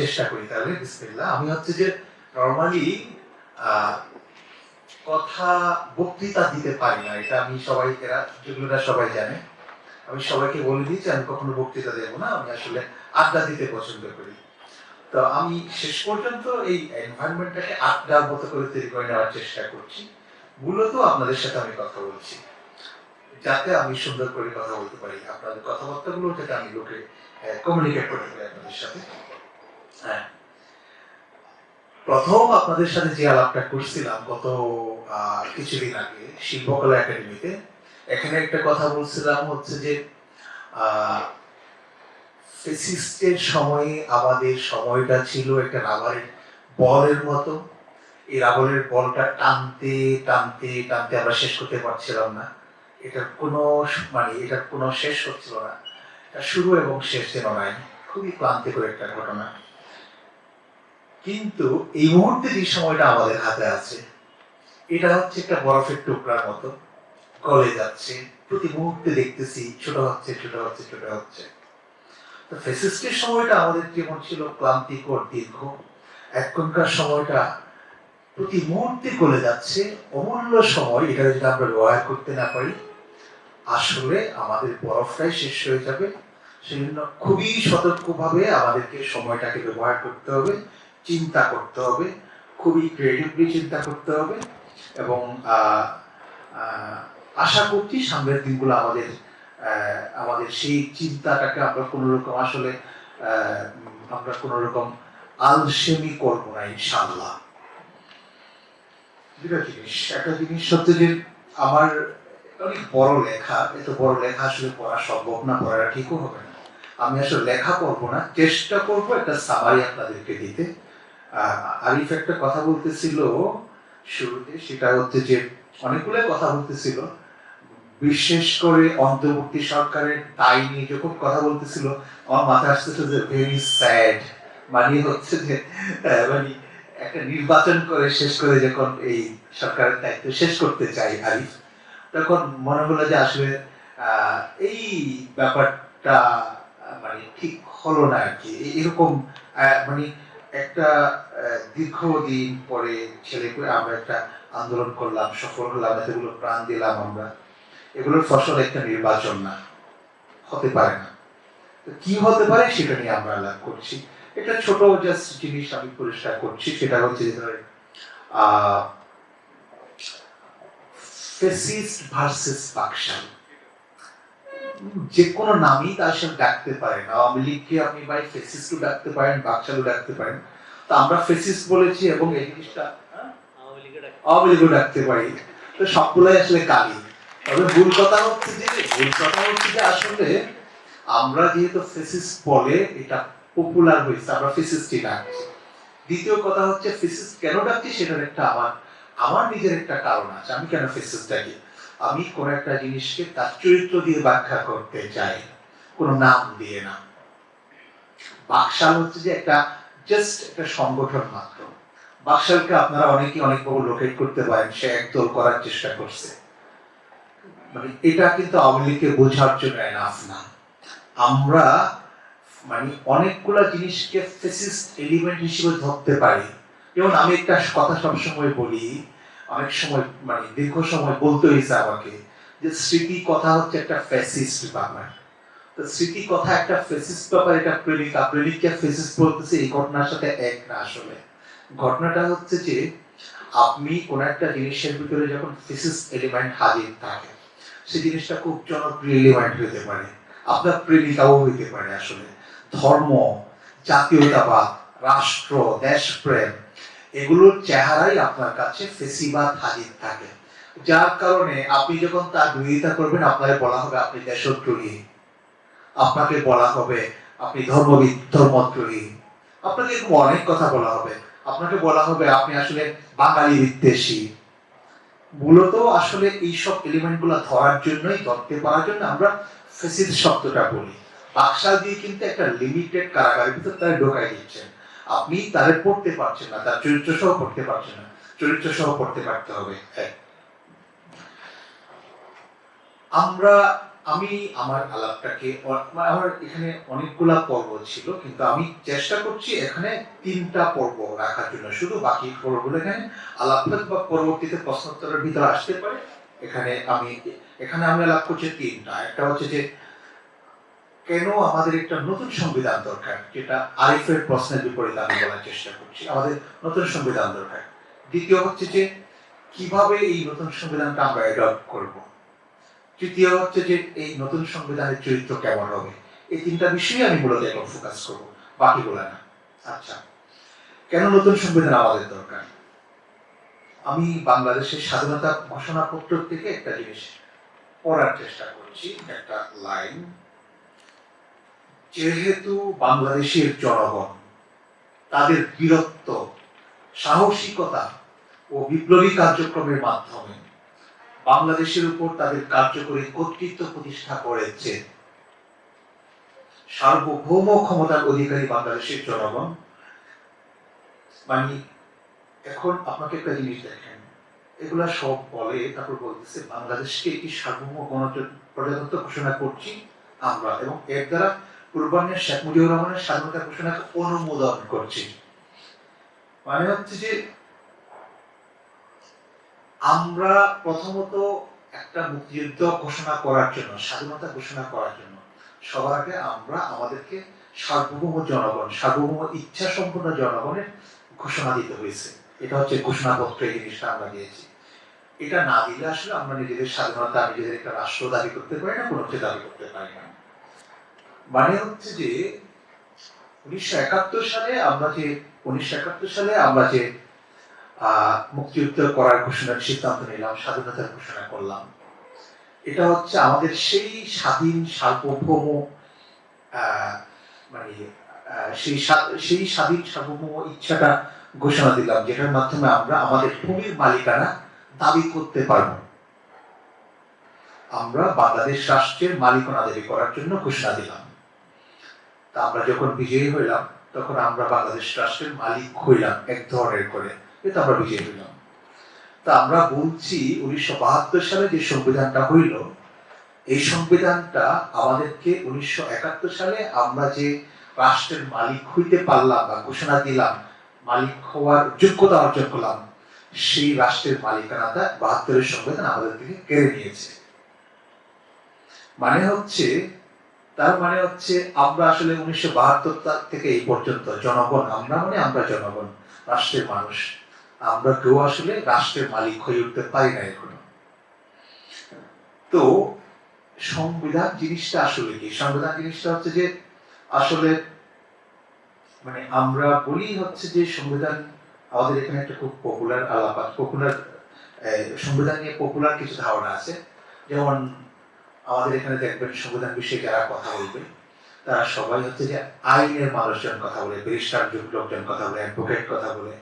চেষ্টা করি। তাহলে বিসমিল্লাহ। আমি হচ্ছে যে নরমালি কথা বক্তৃতা দিতে পারি না, এটা আমি যেগুলো সবাই জানে। আমি সবাইকে বলে দিই যে আমি কখনো বক্তৃতা দেবো না, আমি আসলে আড্ডা দিতে পছন্দ করি। তো আমি শেষ পর্যন্ত এই এনভায়রনমেন্টটাকে আড্ডার মতো করে তৈরি করে নেওয়ার চেষ্টা করছি। মূলত আপনাদের সাথে আমি কথা বলছি যাতে আমি সুন্দর করে কথা বলতে পারি, আপনাদের কথাবার্তাগুলো যাতে আমি লোকে কমিউনিকেট করতে পারি আপনাদের সাথে। হ্যাঁ, প্রথম আপনাদের সাথে যে আলাপটা করছিলাম গত কিছুদিন আগে শিল্পকলা একাডেমিতে, এখানে একটা কথা বলছিলাম হচ্ছে যে ফেসিস্টের সময়ে আমাদের সময়টা ছিল একটা রাবারের বলের মতো। এই রাবারের বলটা টানতে টানতে টানতে আমরা শেষ করতে পারছিলাম না। এটার কোনো শেষ হচ্ছিল না, এটা শুরু এবং শেষ যেন নাই। খুবই ক্লান্তিকর একটা ঘটনা। কিন্তু এই মুহূর্তে যে সময়টা আমাদের হাতে আছে, এটা হচ্ছে একটা বরফের টুকরার মতো, গলে যাচ্ছে। প্রতি মুহূর্তে দেখতেছি ছোট হচ্ছে ছোট হচ্ছে ছোট হচ্ছে। তো ফ্যাসিস্টের সময়টা আমাদের যেমন ছিল ক্লান্তিকর দীর্ঘ, এখনকার সময়টা প্রতি মুহূর্তে গলে যাচ্ছে, অমূল্য সময়। এটা যদি আমরা ব্যবহার করতে না পারি, আসলে আমাদের বরফটাই শেষ হয়ে যাবে। সেজন্য খুবই সতর্কভাবে আমাদেরকে সময়টাকে ব্যবহার করতে হবে, চিন্তা করতে হবে, খুবই ক্রিয়েটিভলি চিন্তা করতে হবে। এবং আশা করছি সামনের দিনগুলো আমাদের সেই চিন্তাটাকে আমরা কোনোরকম আসলে আলসেমি করবো না ইনশাআল্লাহ। একটা জিনিস হচ্ছে যে আমার অনেক বড় লেখা, এত বড় লেখা আসলে পড়া সম্ভব না, পড়াটা ঠিকও হবে না। আমি আসলে লেখা পড়বো না, চেষ্টা করবো একটা সামারি আপনাদেরকে দিতে। আরিফ একটা কথা বলতেছিল শুরুতে, সেটা হচ্ছে যে অনেকগুলো কথা বলতেছিল, বিশেষ করে অন্তর্বর্তী সরকারের দায় নিয়ে যখন কথা বলতেছিল, আমার মাথায় আসতেছিল যে ভেরি স্যাড। মানে হচ্ছে যে মানে একটা নির্বাচন করে শেষ করে যখন এই সরকারের দায়িত্ব শেষ করতে চাই আরিফ, তখন মনে হলো যে আসলে এই ব্যাপারটা মানে ঠিক হলো না আর কি। এরকম মানে একটা দীর্ঘদিন পরে ছেলে করে আমরা একটা আন্দোলন করলাম, সফল হলাম, এতগুলো প্রাণ দিলাম আমরা, এগুলোর ফসল একটা নির্বাচন না, হতে পারে না। কি হতে পারে সেটা নিয়ে আমরা আলাপ করছি। একটা ছোট জাস্ট জিনিস আমি পরিষ্কার করছি, সেটা হচ্ছে যে ধরেন ফেসিস্ট ভার্সেস বাকশাল, যে কোনো নামই তার সাথে ডাকতে পারেন। আওয়ামী লীগকে আপনি ভাই ফেসিস্টও ডাকতে পারেন, বাকশালও ডাকতে পারেন। তো আমরা ফেসিস্ট বলেছি এবং এই জিনিসটা আওয়ামী লীগও ডাকতে পারি। তো সবগুলাই আসলে কালি। তবে ভুল কথা হচ্ছে যে আসলে আমরা যেহেতু ফেসিস্ট বলে এটা পপুলার হয়েছে, আমরা ফেসিস্টই ডাকছি। দ্বিতীয় কথা হচ্ছে ফেসিস্ট কেন ডাকছি সেটার একটা আমার নিজের একটা কারণ আছে। আমি কেন ফেসিস্ট ডাকি, আমি কোন একটা জিনিসকে তার চরিত্র দিয়ে ব্যাখ্যা করতে চাই, কোন নাম দিয়ে না। বাকশাল হচ্ছে যে জাস্ট একটা সংগঠন মাত্র। বাকশালকে আপনারা অনেকভাবে লোকেট করতে পারেন, সে একদল করার চেষ্টা করছে। মানে এটা কিন্তু আওয়ামী লীগকে বোঝার জন্য এনাফ না। আমরা মানে অনেকগুলা জিনিসকে ফেসিস্ট এলিমেন্ট হিসেবে ধরতে পারি। যেমন আমি একটা কথা সবসময় বলি, অনেক সময় মানে দীর্ঘ সময় বলতে হয়েছে আমাকে, যে স্মৃতি কথা হচ্ছে একটা ফ্যাসিস্ট ব্যাপার। তো স্মৃতি কথা একটা ফ্যাসিস্ট ব্যাপার, এটা প্রেমিককে ফ্যাসিস্ট বলতেছে, এই ঘটনার সাথে এক না। আসলে ঘটনাটা হচ্ছে যে আপনি কোন একটা জিনিসের ভিতরে যখন ফ্যাসিস্ট এলিমেন্ট হাজির থাকে, সেই জিনিসটা খুব জনপ্রিয় এলিমেন্ট হতে পারে, আপনার প্রেমিকাও হইতে পারে। আসলে ধর্ম, জাতীয়তাবাদ, রাষ্ট্র, দেশপ্রেম, এগুলোর চেহারাই আপনার কাছে ফেসিবাদ হাজির থাকে। যার কারণে আপনি যখন তার বিরোধিতা করবেন, আপনাকে বলা হবে আপনি দেশদ্রোহী, আপনাকে বলা হবে আপনি ধর্মদ্রোহী, আপনাকে এরকম অনেক কথা বলা হবে। আপনাকে বলা হবে আপনি আসলে বাঙালি বিদ্বেষী। মূলত আসলে এইসব এলিমেন্ট গুলা ধরতে পারার জন্য আমরা ফেসিস্ট শব্দটা বলি। বাকশাল দিয়ে কিন্তু একটা লিমিটেড কারাগারের ভিতর তারা ঢোকাই দিচ্ছেন, আপনি তারে পড়তে পারছেন না, তার চরিত্র সহ পড়তে পারছেন না, চরিত্র সহ পড়তে পারতে হবে। আমরা আমি আমার আলাপটাকে আমার এখানে অনেকগুলা পর্ব ছিল, কিন্তু আমি চেষ্টা করছি এখানে 3টা পর্ব রাখার জন্য, শুধু বাকি পর্বগুলো এখানে আলাপ বা পরবর্তীতে প্রশ্নোত্তরের ভিতরে আসতে পারে। এখানে আমি আলাপ করছি 3টা। একটা হচ্ছে যে কেন আমাদের একটা নতুন সংবিধান দরকার, যেটা আরিফের প্রশ্নের বিপরীতে আমি বলার চেষ্টা করছি, আমাদের নতুন সংবিধান দরকার। দ্বিতীয় হচ্ছে যে কিভাবে এই নতুন সংবিধানটা আমরা অ্যাডপ্ট করব। তৃতীয় হচ্ছে যে এই নতুন সংবিধানের চরিত্র কেমন হবে। এই 3টা বিষয়ে আমি মূলত এখন ফোকাস করবো, বাকিগুলো না। আচ্ছা, কেন নতুন সংবিধান আমাদের দরকার? আমি বাংলাদেশের স্বাধীনতা ঘোষণাপত্র থেকে একটা জিনিস পড়ার চেষ্টা করছি, একটা লাইন। যেহেতু বাংলাদেশের জনগণ তাদের বীরত্ব, সাহসিকতা ও বিপ্লবী কার্যক্রমের মাধ্যমে বাংলাদেশের উপর তাদের কার্যকরী কর্তৃত্ব প্রতিষ্ঠা করেছে, সার্বভৌম ক্ষমতার অধিকারী বাংলাদেশের জনগণ। মানে এখন আপনাকে একটা জিনিস দেখেন, এগুলা সব বলে, তারপর বলতেছে বাংলাদেশকে একটি সার্বভৌম প্রজাতন্ত্র ঘোষণা করছি আমরা, এবং এর দ্বারা পূর্বান্নের শেখ মুজিবুর রহমানের স্বাধীনতা ঘোষণাকে অনুমোদন করছি। মানে হচ্ছে যে আমরা প্রথমত একটা মুক্তিযুদ্ধ ঘোষণা করার জন্য, স্বাধীনতা ঘোষণা করার জন্য সবার আগে আমরা আমাদেরকে সার্বভৌম জনগণ, সার্বভৌম ইচ্ছা সম্পন্ন জনগণের ঘোষণা দিতে হয়েছে। এটা হচ্ছে ঘোষণাপত্র, এই জিনিসটা আমরা দিয়েছি। এটা না দিলে আসলে আমরা নিজেদের স্বাধীনতা, নিজেদের একটা রাষ্ট্র দাবি করতে পারি না, কোনো কিছু দাবি করতে পারি না। মানে হচ্ছে যে 1971 সালে আমরা যে মুক্তিযুদ্ধ করার ঘোষণার সিদ্ধান্ত নিলাম, স্বাধীনতার ঘোষণা করলাম, এটা হচ্ছে আমাদের সেই স্বাধীন সার্বভৌম মানে সেই স্বাধীন সার্বভৌম ইচ্ছাটা ঘোষণা দিলাম, যেটার মাধ্যমে আমরা আমাদের ভূমির মালিকানা দাবি করতে পারবো। আমরা বাংলাদেশ রাষ্ট্রের মালিকানা দাবি করার জন্য ঘোষণা দিলাম। তা আমরা যখন বিজয়ী হইলাম, তখন আমরা বাংলাদেশ রাষ্ট্রের মালিক হইলাম এক ধরনের করে, এটা আমরা বিজয়ী হইলাম। তা আমরা বলছি 1972 সালে যে সংবিধানটা হইল, এই সংবিধানটা আমাদেরকে 1971 সালে আমরা যে রাষ্ট্রের মালিক হইতে পারলাম বা ঘোষণা দিলাম, মালিক হওয়ার যোগ্যতা অর্জন করলাম, সেই রাষ্ট্রের মালিকানাটা 72-এর সংবিধান আমাদের থেকে কেড়ে নিয়েছে। তার মানে হচ্ছে আমরা আসলে 1972 থেকে এই পর্যন্ত জনগণ, আমরা জনগণ, রাষ্ট্রের মানুষ, আমরা কেউ আসলে রাষ্ট্রের মালিক হয়ে উঠতে পারি না এখনো। তো সংবিধান জিনিসটা আসলে কি? সংবিধান জিনিসটা হচ্ছে যে আসলে মানে আমরা বলি হচ্ছে যে সংবিধান, আমাদের এখানে একটা খুব পপুলার সংবিধান নিয়ে পপুলার কিছু ধারণা আছে। যেমন আমাদের এখানে দেখবেন সংবিধান বিষয়ে যারা কথা বলবে, তারা সবাই হচ্ছে যে আইনের মানুষজন কথা বলে, ব্যারিস্টার লোকজন কথা বলে, অ্যাডভোকেট কথা বলে,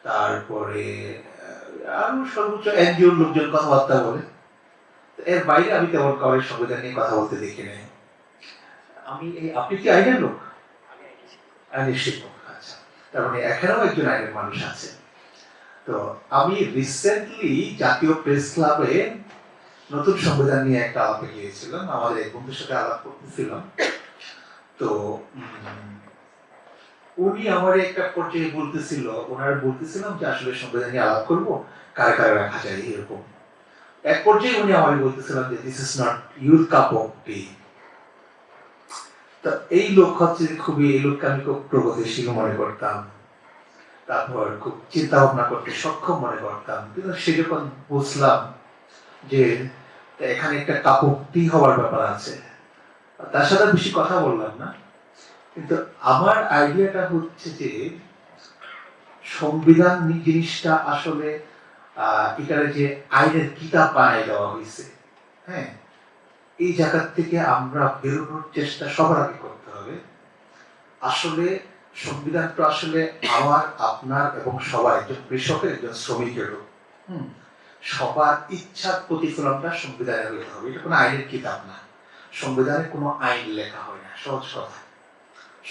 তারপরে আরো সর্বোচ্চ এনজিওর লোকজন কথাবার্তা বলে। এর বাইরে আমি তেমন কাউকে সংবিধান নিয়ে কথা বলতে দেখি নাই। আপনি কি আইনের লোক? আইনের শিক্ষক। আচ্ছা, তার মানে এখানেও একজন আইনের মানুষ আছে। তো আমি রিসেন্টলি জাতীয় প্রেস ক্লাবে নতুন সংবিধান নিয়ে একটা আলাপে গিয়েছিলাম, আমাদের এক বন্ধুর সাথে আলাপ করতেছিলাম। তো উনি আমার একটা পর্যায়ে বলতেছিলাম যে আসলে সংবিধান নিয়ে আলাপ করবো, কারে কারে রাখা যায় এরকম। এক পর্যায়ে উনি আমার বলতেছিলাম যে this is not your cup of tea. তো এই লোক হচ্ছে এই লোককে আমি খুব প্রগতিশীল মনে করতাম, তারপর খুব চিন্তা ভাবনা করতে সক্ষম মনে করতাম। কিন্তু সে যখন বুঝলাম যে এখানে একটা কাপ অফ টি হওয়ার ব্যাপার আছে, তার সাথে বেশি কথা বললাম না। কিন্তু আমার আইডিয়াটা হচ্ছে যে সংবিধান জিনিসটা আসলে এটারে যে আইনের কিতাব বানাই দেওয়া হয়েছে, হ্যাঁ, এই জায়গা থেকে আমরা বেরোনোর চেষ্টা সবার আগে করতে হবে। আসলে সংবিধানটা আসলে আমার, আপনার এবং সবার, একজন কৃষকের, একজন শ্রমিকেরও, সবার ইচ্ছার প্রতিফলনটা সংবিধানে হইতে হবে। এটা কোনো আইনের কিতাব না, সংবিধানে কোনো আইন লেখা হয় না, সহজ কথা।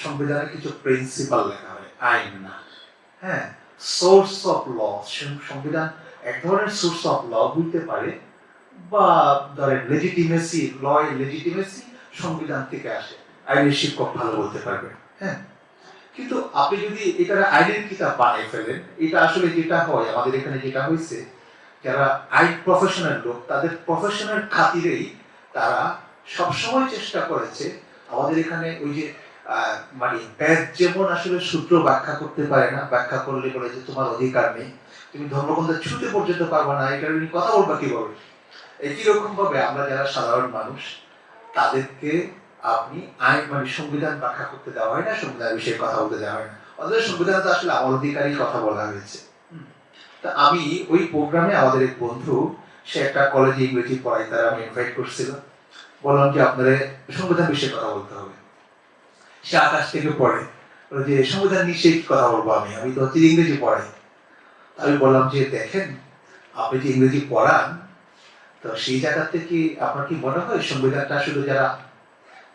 সংবিধানে কিছু প্রিন্সিপাল লেখা হয়, আইন না। হ্যাঁ, সোর্স অফ ল, সংবিধান এক ধরনের সোর্স অফ ল হইতে পারে, বা ধরেন লেজিটিমেসি, ল এর লেজিটিমেসি সংবিধান থেকে আসে, আইনের শিক্ষক ভালো বলতে পারবে। হ্যাঁ, কিন্তু আপনি যদি এটা আইনের কিতাব বানিয়ে ফেলেন, এটা আসলে যেটা হয় আমাদের এখানে যেটা হয়েছে, যারা আইন প্রফেশনাল লোক তাদের প্রফেশনাল খাতিরেই তারা সবসময় চেষ্টা করেছে আমাদের এখানে ওই যে মানে ব্যাস যেমন আসলে সূত্র ব্যাখ্যা করতে পারে না, ব্যাখ্যা করলে বলে যে তোমার অধিকার নেই, তুমি ধর্মগ্রন্থ ছুঁতে পর্যন্ত পারবে না, এটা উনি কথা বলবা কিভাবে। একই রকম ভাবে আমরা যারা সাধারণ মানুষ তাদেরকে আপনি আইন মানে সংবিধান ব্যাখ্যা করতে দেওয়া হয় না, সংবিধান বিষয়ে কথা বলতে দেওয়া হয় না, অথচ সংবিধানে তো আসলে আমার অধিকারই কথা বলা হয়েছে। তা আমি ওই প্রোগ্রামে আমাদের এক বন্ধু, সে একটা কলেজে ইংরেজি পড়ায়, তারা আমি ইনভাইট করছিল, বললাম যে আপনারা সংবিধান বিষয়ে কথা বলতে হবে। সে আকাশ থেকে পড়ে যে সংবিধান নিয়ে কি কথা বলবো, আমি আমি তো হচ্ছে ইংরেজি পড়াই। আমি বললাম যে দেখেন, আপনি যে ইংরেজি পড়ান, তো সেই জায়গা থেকে আপনার কি মনে হয় সংবিধানটা শুধু যারা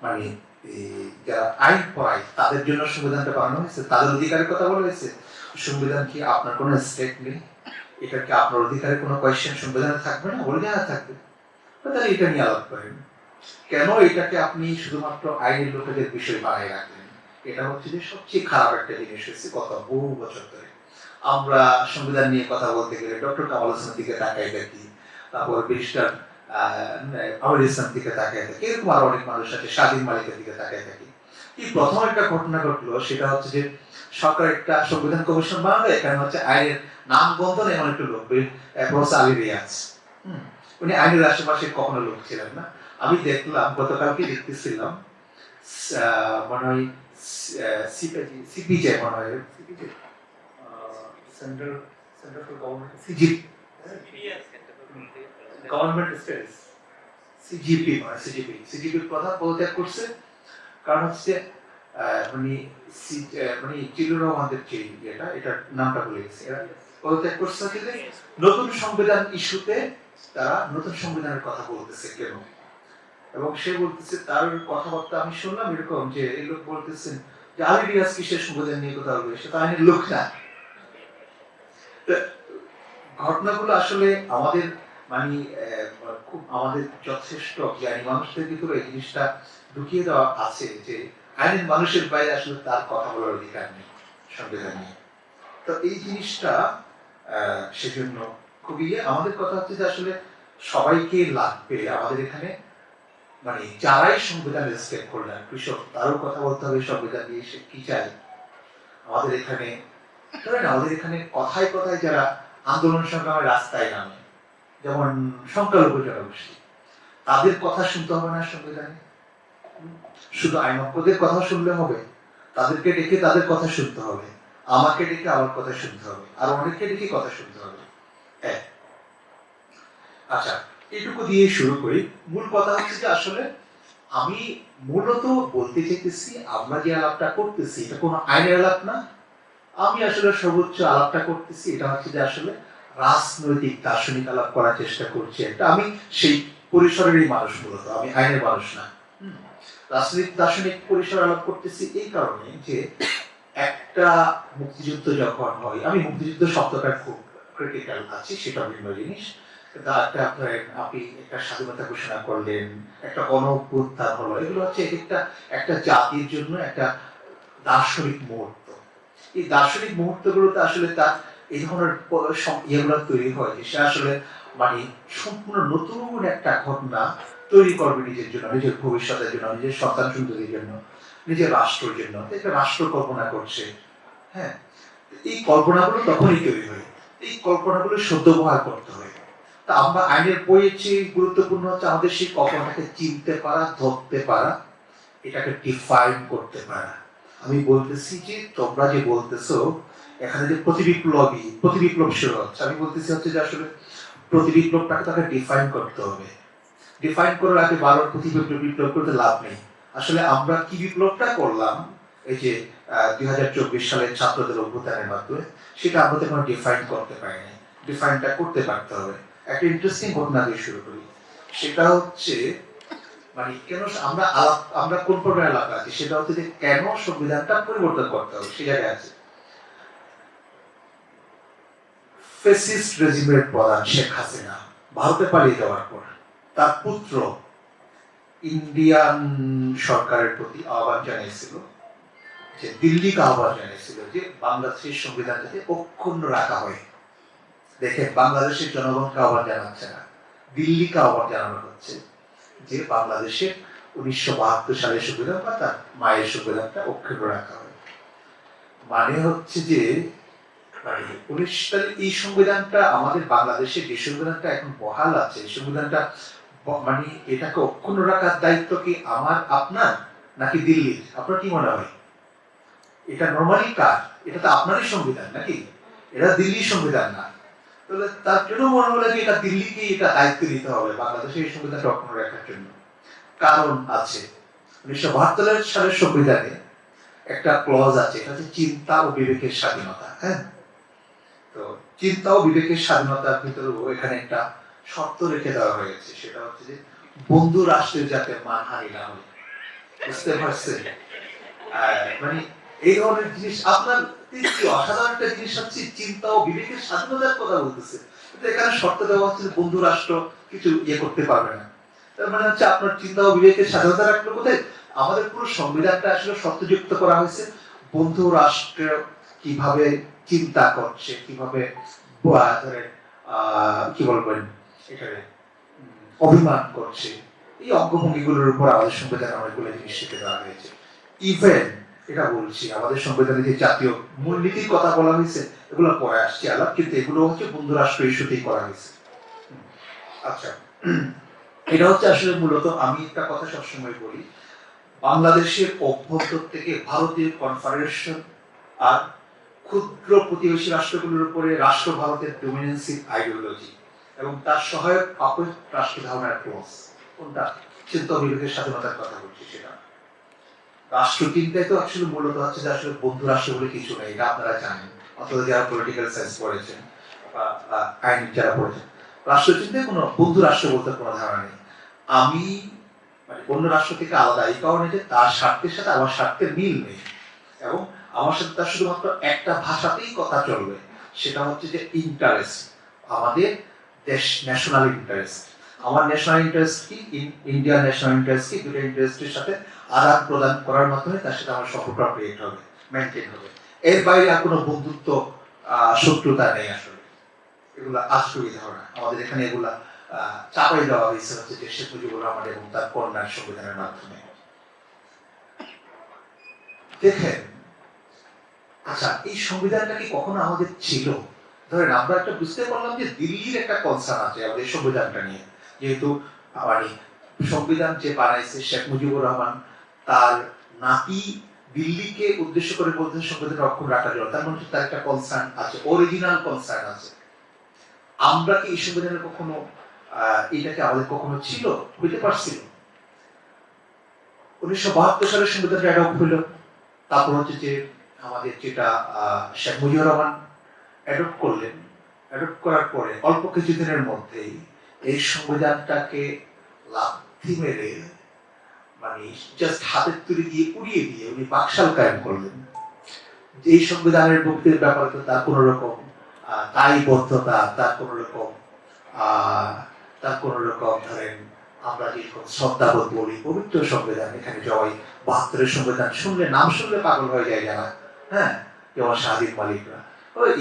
মানে যারা আইন পড়ায় তাদের জন্য সংবিধানটা বানানো হয়েছে, তাদের অধিকারের কথা বলা হয়েছে? সংবিধান কি আপনার কোনো স্টেট নেই? এটা কি আপনার অধিকারের কোনো কোয়েশ্চেন সংবিধানে থাকবে না? বলে দেওয়া থাকবে। তাহলে এটা নিয়ে আলাপ করেন। কেন এটাকে আপনি শুধুমাত্র আইনের লোকেদের বিষয় বানায় রাখলেন? এটা হচ্ছে যে সবচেয়ে খারাপ একটা জিনিস হয়েছে গত বহু বছর ধরে। আমরা সংবিধান নিয়ে কথা বলতে গেলে ডক্টর কামাল হোসেনের দিকে তাকাই থাকি, তারপর ব্যারিস্টার আমির ইসলাম দিকে তাকাই থাকি, এরকম আরো অনেক মানুষ আছে, স্বাধীন মালিকের দিকে তাকাই থাকি। এই প্রথম একটা ঘটনা ঘটলো, সেটা হচ্ছে যে সরকার একটা সংবিধান কমিশন বানালো, এখানে হচ্ছে আইনের নাম গন্ধ এমন একটা লোক, প্রফেসর আলী রিয়াজ। উনি আইনের আশেপাশে কখনো লোক ছিলেন না। আমি দেখলাম, গতকালকে দেখতেছিলাম, মনে হয় সিপিজে, মনে হয় centre centre for government CGPA, government studies, CGPA মানে সিজিপির প্রধান পদত্যাগ করছে। কারণ হচ্ছে মানে মানে জিল্লুর রহমানের যে এটার নামটা ভুলে গেছে, এরা পদত্যাগ করছে যে নতুন সংবিধান ইস্যুতে তারা নতুন সংবিধানের কথা বলতেছে কেন। এবং সে বলতেছে, তার কথাবার্তা আমি শুনলাম এরকম যে এই লোক বলতেছেন যে আলী রিয়াজ কিসের সংবিধান নিয়ে কথা বলবে, সে তো আইনের লোক না। ঘটনাগুলো আসলে আমাদের মানে খুব আমাদের যথেষ্ট জ্ঞানী মানুষদের ভিতরে এই জিনিসটা ঢুকিয়ে দেওয়া আছে যে আইনের মানুষের বাইরে আসলে তার কথা বলার অধিকার নেই সংবিধান নিয়ে। তো এই জিনিসটা সেজন্য খুবই আমাদের কথা হচ্ছে যে আসলে সবাইকে লাগবে আমাদের এখানে, মানে যারাই সংবিধানের স্টেক হোল্ডার, কৃষক, তারও কথা বলতে হবে সংবিধান নিয়ে সে কি চায়। আমাদের এখানে ধরেন আমাদের এখানে কথায় কথায় যারা আন্দোলন সংগ্রামের রাস্তায় নামে, যেমন সংখ্যালঘু জনগোষ্ঠী, তাদের কথা শুনতে হবে না সংবিধানে? শুধু আইনজ্ঞদের কথা শুনলে হবে? তাদেরকে ডেকে তাদের কথা শুনতে হবে, আমাকে ডেকে আমার কথা শুনতে হবে, আর অনেককে ডেকে কথা শুনতে হবে। আচ্ছা, এটুকু দিয়ে শুরু করি। মূল কথা হচ্ছে যে আসলে আমি মূলত বলতে চাইতেছি, আমরা যে আলাপটা করতেছি এটা কোনো আইনের আলাপ না। আমি আসলে সর্বোচ্চ আলাপটা করতেছি এটা হচ্ছে যে আসলে রাজনৈতিক দার্শনিক আলাপ করার চেষ্টা করছি একটা। আমি সেই পরিসরেরই মানুষ, মূলত আমি আইনের মানুষ না। রাজনৈতিক দার্শনিক পরিসর আলাপ করতেছি এই কারণে যে একটা মুক্তিযুদ্ধ যখন হয়, আমি মুক্তিযুদ্ধ শব্দটা খুব ক্রিটিক্যাল আছি, সেটা ভিন্ন জিনিস। আপনি একটা স্বাধীনতা ঘোষণা করলেন, একটা গণঅভ্যুত্থান হলো, এগুলো হচ্ছে একটা জাতির জন্য একটা দার্শনিক মুহূর্ত। এই দার্শনিক মুহূর্তগুলোতে আসলে তার এই ধরনের ইয়েগুলো তৈরি হয় যে সে আসলে মানে সম্পূর্ণ নতুন একটা ঘটনা তৈরি করবে নিজের জন্য, নিজের ভবিষ্যতের জন্য, নিজের সন্তান সন্ততির জন্য, নিজের রাষ্ট্রের জন্য একটা রাষ্ট্র কল্পনা করছে। হ্যাঁ, এই কল্পনাগুলো তখনই তৈরি হয়, এই কল্পনাগুলো সদ্ব্যবহার করতে হয়। তা আমরা আইনের বইয়ের চেয়ে গুরুত্বপূর্ণ হচ্ছে আমাদের সেই কল্পনাটাকে চিনতে পারা, ধরতে পারা, এটাকে ডিফাইন করতে পারা। আমি বলতেছি যে তোমরা যে বলতেছো এখানে যে প্রতিবিপ্লব শুরু হচ্ছে, আমি বলতেছি হচ্ছে যে আসলে প্রতিবিপ্লবটাকে তাকে ডিফাইন করতে হবে। ডিফাইন করার আগে বারবার বিপ্লব করতে লাভ নেই। আসলে আমরা কি বিপ্লবটা করলাম এই যে 2024 সালের ছাত্রদের অভ্যুত্থানের মাধ্যমে, সেটা আমরা তো এখন ডিফাইন করতে পারিনি। ডিফাইনটা করতে পারতে হবে। একটা ইন্টারেস্টিং ঘটনা দিয়ে শুরু করি। সেটা হচ্ছে মানে কেন আমরা কোন প্রকার এলাকা আছি, সেটা হচ্ছে যে কেন সংবিধানটা পরিবর্তন করতে হবে সে জায়গায় আছে। ফ্যাসিস্ট রেজিমের প্রধান শেখ হাসিনা ভারতে পালিয়ে যাওয়ার পর তার পুত্র ইন্ডিয়ান সরকারের প্রতি আহ্বান জানিয়েছিল, যে দিল্লিকে আহ্বান জানিয়েছিল যে বাংলাদেশের সংবিধান যাতে অক্ষুণ্ণ রাখা হয়। দেখেন, বাংলাদেশের জনগণকে আহ্বান জানাচ্ছে না, দিল্লিকে আহ্বান জানানো হচ্ছে যে বাংলাদেশের 1972 সালের সংবিধান বা তার মায়ের সংবিধানটা অক্ষুণ্ণ রাখা হয়। মানে হচ্ছে যে মানে এই সংবিধানটা আমাদের বাংলাদেশের যে সংবিধানটা এখন বহাল আছে, এই সংবিধানটা মানে এটাকে অক্ষুণ্ণ রাখার দায়িত্ব কি আমার, আপনার, নাকি দিল্লির? আপনার কি মনে হয়? এটা নর্মালি কার? এটা তো আপনারই সংবিধান নাকি? এটা দিল্লির সংবিধান না। তাহলে তার জন্য মনে হলো যে এটা দিল্লিকে এটা দায়িত্ব নিতে হবে বাংলাদেশের এই সংবিধানটা অক্ষুণ্ণ রাখার জন্য। কারণ আছে, 1972 সালের সংবিধানে একটা ক্লজ আছে, এটা হচ্ছে চিন্তা ও বিবেকের স্বাধীনতা। হ্যাঁ, তো চিন্তা ও বিবেকের স্বাধীনতার ভিতরেও এখানে একটা শর্ত রেখে দেওয়া হয়েছে, সেটা হচ্ছে যে বন্ধু রাষ্ট্রের যাতে মানহানি না হয়। বুঝতে পারছেন? মানে এই ধরনের জিনিস আপনার অসাধারণ একটা জিনিস হচ্ছে চিন্তা ও বিবেকের স্বাধীনতার কথা বলতেছে, কিন্তু এখানে শর্ত দেওয়া হচ্ছে বন্ধু রাষ্ট্র কিছু করতে পারবে না। তার মানে হচ্ছে আপনার চিন্তা ও বিবেকের স্বাধীনতা রাখলো কোথায়? আমাদের পুরো সংবিধানটা আসলে শর্তযুক্ত করা হয়েছে বন্ধু রাষ্ট্র কিভাবে চিন্তা করছে, কিভাবে ধরেন কি বলবেন এখানে অভিমান করছে, এই অঙ্গভঙ্গিগুলোর উপর আমাদের সংবিধানে অনেকগুলো জিনিস শিখে দেওয়া হয়েছে। ইভেন এটা বলছি, আমাদের সংবিধানে যে জাতীয় মূলনীতির কথা বলা হয়েছে এগুলো পরে আসছে আলাপ, কিন্তু এগুলো হচ্ছে বন্ধু রাষ্ট্র ইস্যুতেই করা হয়েছে। আচ্ছা, এটা হচ্ছে আসলে মূলত আমি একটা কথা সবসময় বলি, বাংলাদেশের অভ্যন্তর থেকে ভারতীয় কনফেডারেশন আর ক্ষুদ্র প্রতিবেশী রাষ্ট্রগুলোর উপরে রাষ্ট্র ভারতের ডোমিনেন্সি আইডিওলজি এবং তার সহায়ক আপন রাষ্ট্র ধারণার ক্লজ, কোনটা? চিন্তা বিবেকের স্বাধীনতার কথা বলছি। সেটা রাষ্ট্র চিন্তায় তো আসলে মূলত হচ্ছে যে আসলে বন্ধু রাষ্ট্র বলে কিছু নেই, এটা আপনারা জানেন, অথবা যারা পলিটিক্যাল সায়েন্স পড়েছেন বা আইন যারা পড়েছেন, রাষ্ট্র চিন্তায় কোনো বন্ধু রাষ্ট্র বলতে কোনো ধারণা নেই। আমি মানে অন্য রাষ্ট্র থেকে আলাদা এই কারণে যে তার স্বার্থের সাথে আমার স্বার্থের মিল নেই, এবং আমার সাথে তার শুধুমাত্র একটা ভাষাতেই কথা চলবে, সেটা হচ্ছে যে ইন্টারেস্ট, আমাদের দেশ ন্যাশনাল ইন্টারেস্ট। আমার ন্যাশনাল ইন্টারেস্ট কি, ইন্ডিয়ান ন্যাশনাল ইন্টারেস্ট কি, দুটো ইন্টারেস্টের সাথে আদান প্রদান করার মাধ্যমে তার সাথে আমার সম্পর্ক ক্রিয়েট হবে, মেনটেন হবে। এর বাইরে আর কোনো বন্ধুত্ব শত্রুতা নেই আসলে। এগুলা আশ্রয়ী ধারণা, আমাদের এখানে এগুলা চাপাই দেওয়া হয়েছে হচ্ছে যে শেখ মুজিবুর রহমান এবং তার কন্যার সংবিধানের মাধ্যমে। দেখেন, আচ্ছা, এই সংবিধানটা কি কখনো আমাদের ছিল? ধরেন আমরা একটা বুঝতে পারলাম যে দিল্লির একটা কনসার্ন আছে আমাদের সংবিধানটা নিয়ে, যেহেতু মানে সংবিধান যে বানাইছে শেখ মুজিবুর রহমান, তার নাতি দিল্লিকে উদ্দেশ্য করে বলতে সংবিধান রক্ষণ রাখার জন্য, তার মধ্যে তার একটা কনসার্ন আছে, অরিজিনাল কনসার্ন আছে। আমরা কি এই সংবিধানের কখনো এটাকে আমাদের কখনো ছিল, হইতে পারছিল? 1972 সালের সংবিধানটা অ্যাডপ্ট হইল, তারপর হচ্ছে যে আমাদের যেটা শেখ মুজিবুর রহমান অ্যাডপ্ট করলেন, অ্যাডপ্ট করার পরে অল্প কিছুদিনের মধ্যেই এই সংবিধানটাকে লাথি মেরে মানে জাস্ট হাতের তুলি দিয়ে উড়িয়ে দিয়ে উনি বাকশাল কায়েম করলেন। এই সংবিধানের মুক্তির ব্যাপারে তো তার কোন রকম দায়বদ্ধতা, তার কোন রকম ধরেন আমরা যেরকম শ্রদ্ধাবোধ বলি পবিত্র সংবিধান, এখানে জয় 72-এর সংবিধান শুনলে, নাম শুনলে পাগল হয়ে যায় যারা, হ্যাঁ, যেমন স্বাধীন মালিকরা,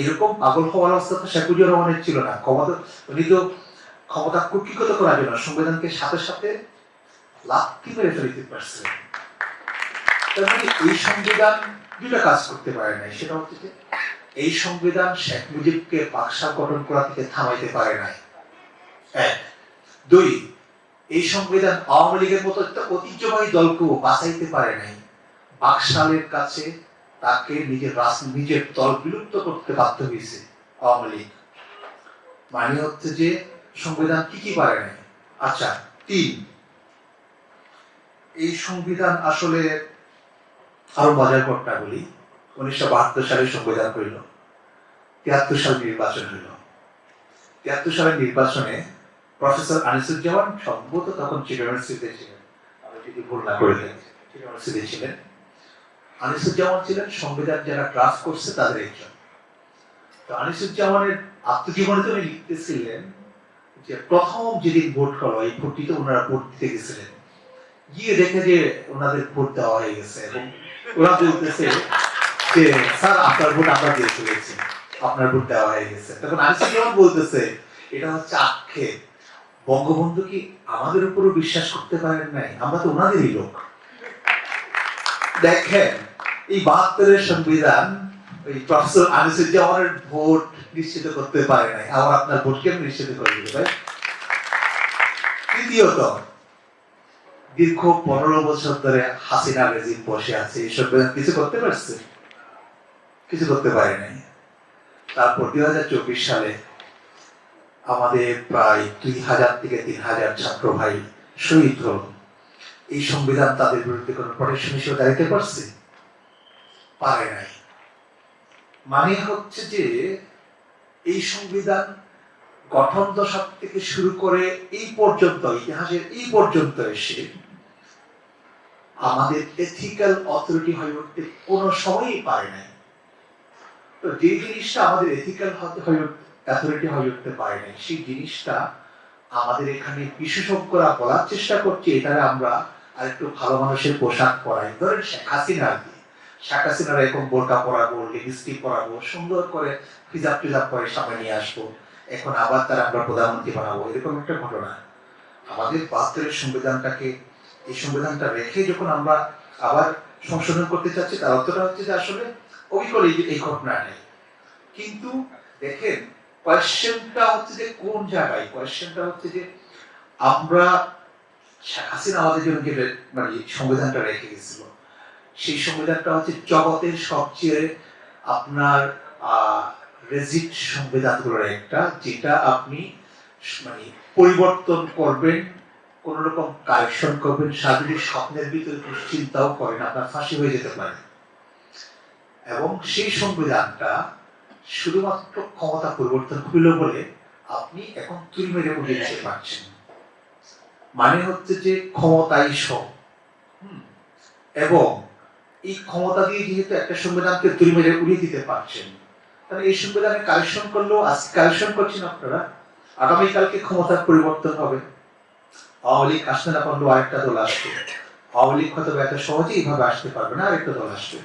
এরকম পাগল হওয়ার অবস্থা তো শেখ মুজিবুর রহমানের ছিল না। উনি তো ক্ষমতা কুক্ষিগত করার জন্য সংবিধানকে সাথে সাথে লাথি মেরে ফেলতে পারছে। তার মানে এই সংবিধান দুটা কাজ করতে পারে নাই, সেটা হচ্ছে যে এই সংবিধান শেখ মুজিবকে বাকশাল গঠন করা থেকে থামাইতে পারে নাই, এক। দুই, এই সংবিধান আওয়ামী লীগের মতো একটা ঐতিহ্যবাহী দলকেও বাঁচাইতে পারে নাই, বাকশালের কাছে তাকে নিজের দল বিলুপ্ত করতে বাধ্য হয়েছে আওয়ামী লীগ। মানে হচ্ছে যে সংবিধান কি পারে নাই। আচ্ছা, তিন, এই সংবিধান আসলে আরো মজার কথা বলি, 1972 সালে সংবিধান হইল, 73 সাল নির্বাচন হইল। 73 সালের নির্বাচনে প্রফেসর আনিসুজ্জামান সম্ভবত তখন চিটাগং ইউনিভার্সিটিতে ছিলেন, আমি যদি ভুল না করে থাকি, চিটাগং ইউনিভার্সিটিতে ছিলেন। আনিসুজ্জামান ছিলেন সংবিধান যারা ড্রাফট করছে তাদের একজন। তো আনিসুজ্জামানের আত্মজীবনে উনি লিখতেছিলেন যে প্রথম যেদিন ভোট হলো এই ভোটটিতে ওনারা ভোট দিতে গেছিলেন, গিয়ে দেখে যে ওনাদের ভোট দেওয়া হয়ে গেছে এবং ওরা বলতেছে যে স্যার আপনার ভোট আমরা দিয়ে ফেলেছি, আপনার ভোট দেওয়া হয়ে গেছে। তখন আনিসুজ্জামান বলতেছে এটা হচ্ছে আক্ষেপ, বঙ্গবন্ধু কি আমাদের উপরও বিশ্বাস করতে পারেন নাই? আমরা তো ওনাদেরই লোক। দেখেন এই ৭২-এর সংবিধান ওই প্রফেসর আনিসুজ্জামানের ভোট নিশ্চিত করতে পারে নাই, আবার আপনার ভোট কেমন নিশ্চিত করে দিতে পারে? তৃতীয়ত, দীর্ঘ ১৫ বছর ধরে হাসিনা রেজিম বসে আছে, এই সংবিধান কিছু করতে পারছে? কিছু করতে পারে নাই। তারপর ২০২৪ সালে আমাদের প্রায় ২,০০০ থেকে ৩,০০০ ছাত্র ভাই শহীদ হল। এই সংবিধান তাদের বিরুদ্ধে কোনো প্রোটেকশন হিসেবে দাঁড়াতে পারছে? পারে নাই। মানে হচ্ছে যে এই সংবিধান গঠন দশক থেকে শুরু করে এই পর্যন্ত, ইতিহাসের এই পর্যন্ত এসে আমাদের এথিক্যাল অথরিটি হয়ে উঠতে কোনো সময়ই পারে নাই। তো যে জিনিসটা আমাদের এথিক্যাল অথরিটি হয়ে উঠতে পারে নাই, সেই জিনিসটা আমাদের এখানে বিশেষজ্ঞরা বলার চেষ্টা করছে এটারে আমরা আরেকটু ভালো মানুষের পোশাক পরাই। ধরেন শেখ হাসিনার এরকম বোরকা পরাবো, লিপস্টিক পরাবো, সুন্দর করে হিজাব টিজাব করে সামনে নিয়ে আসবো, এখন আবার তারা আমরা প্রধানমন্ত্রী বানাবো, এরকম একটা ঘটনা। আমাদের ৭২-এর সংবিধানটাকে, এই সংবিধানটা রেখে যখন আমরা আবার সংশোধন করতে চাচ্ছি, তার অর্থটা হচ্ছে যে আসলে অবিকল এই ঘটনা নেই। কিন্তু দেখেন কোয়েশ্চেনটা হচ্ছে যে কোন জায়গায়, কোয়েশ্চেনটা হচ্ছে যে আমরা শেখ হাসিনা আমাদের জন্য যে মানে সংবিধানটা রেখে গেছিল, সেই সংবিধানটা হচ্ছে জগতের সবচেয়ে আপনার রেজিট সংবিধানগুলোর একটা, যেটা আপনি মানে পরিবর্তন করবেন, কোন রকম কারেকশন করবেন, শারীরিক স্বপ্নের ভিতরে চিন্তাও করেন, আপনার ফাঁসি হয়ে যেতে পারে। এবং সেই সংবিধানটা শুধুমাত্র ক্ষমতা পরিবর্তন হইল বলে আপনি এখন তুই মেরে উঠে দিতে পারছেন। মানে হচ্ছে যে ক্ষমতাই সব, এবং এই ক্ষমতা দিয়ে যেহেতু একটা সংবিধানকে তুই মেরে উড়িয়ে দিতে পারছেন, তাহলে এই সংবিধানে কারেকশন করলেও, আজকে কারেকশন করছেন আপনারা, আগামীকালকে ক্ষমতার পরিবর্তন হবে, আওয়ামী লীগ আসতে না পারলেও আরেকটা দল আসবে, আওয়ামী লীগ হয়তো এত সহজে এইভাবে আসতে পারবে না, আরেকটা দল আসবে।